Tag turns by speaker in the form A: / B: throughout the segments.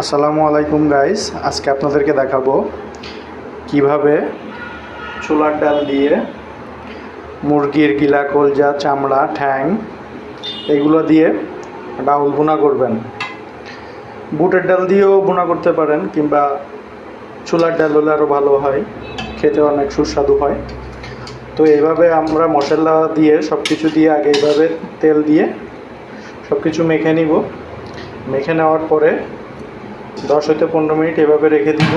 A: আসসালামু আলাইকুম গাইস, আজকে আপনাদেরকে দেখাবো কিভাবে ছোলার ডাল দিয়ে মুরগির গিলা, কলজা, চামড়া, ঠ্যাং এগুলো দিয়ে ডাউল ভুনা করবেন। বুটের ডাল দিয়েও ভুনা করতে পারেন, কিংবা ছোলার ডাল হলে আরও ভালো হয়, খেতে অনেক সুস্বাদু হয়। তো এইভাবে আমরা মশলা দিয়ে সব কিছু দিয়ে আগে এইভাবে তেল দিয়ে সব কিছু মেখে নিব। মেখে নেওয়ার পরে 10 হতে 15 মিনিট এভাবে রেখে দিব।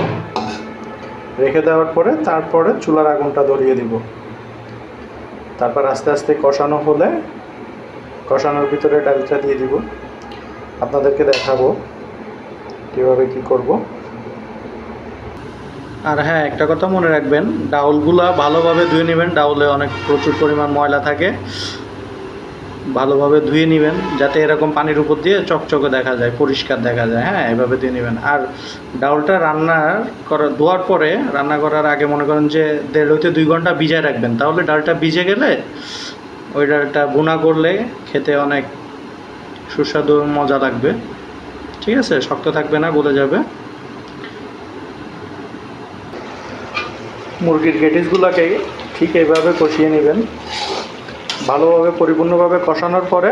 A: রেখে দেওয়ার পরে তারপরে চুলার আগুনটা ধরিয়ে দিব। তারপর আস্তে আস্তে কষানো হলে কষানোর ভিতরে ডালটা দিয়ে দিব। আপনাদেরকে দেখাবো কীভাবে কি করব। আর হ্যাঁ, একটা কথা মনে রাখবেন, ডাউলগুলা ভালোভাবে ধুয়ে নেবেন। ডাউলে অনেক প্রচুর পরিমাণ ময়লা থাকে, ভালোভাবে ধুয়ে নেবেন যাতে এরকম পানির উপর দিয়ে চকচকে দেখা যায়, পরিষ্কার দেখা যায়। হ্যাঁ, এভাবে ধুয়ে নেবেন। আর ডাউলটা ধোয়ার পরে রান্না করার আগে মনে করেন যে 1.5 হতে 2 ঘন্টা ভিজায় রাখবেন। তাহলে ডালটা ভিজে গেলে ওই ডালটা ভুনা করলে খেতে অনেক সুস্বাদু মজা লাগবে। ঠিক আছে, শক্ত থাকবে না, গলে যাবে। মুরগির গেটিসগুলোকে ঠিক এইভাবে কষিয়ে নেবেন। ভালোভাবে পরিপূর্ণভাবে কষানোর পরে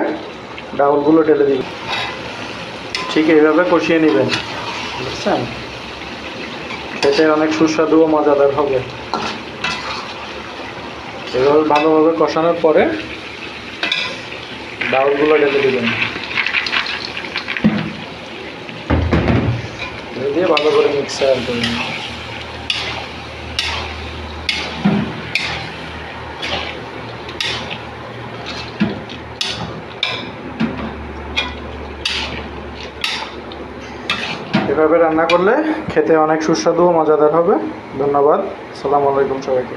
A: ডাউলগুলো ঢেলে দিবেন। ঠিক এইভাবে কষিয়ে নেবেন, বুঝছেন? খেতে অনেক সুস্বাদু ও মজাদার হবে। এভাবে ভালোভাবে কষানোর পরে ডাউলগুলো ঢেলে দিবেন। দিয়ে ভালো করে মিক্সার করবেন। এভাবে রান্না করলে খেতে অনেক সুস্বাদু ও মজাদার হবে। ধন্যবাদ। আসসালামু আলাইকুম সবাইকে।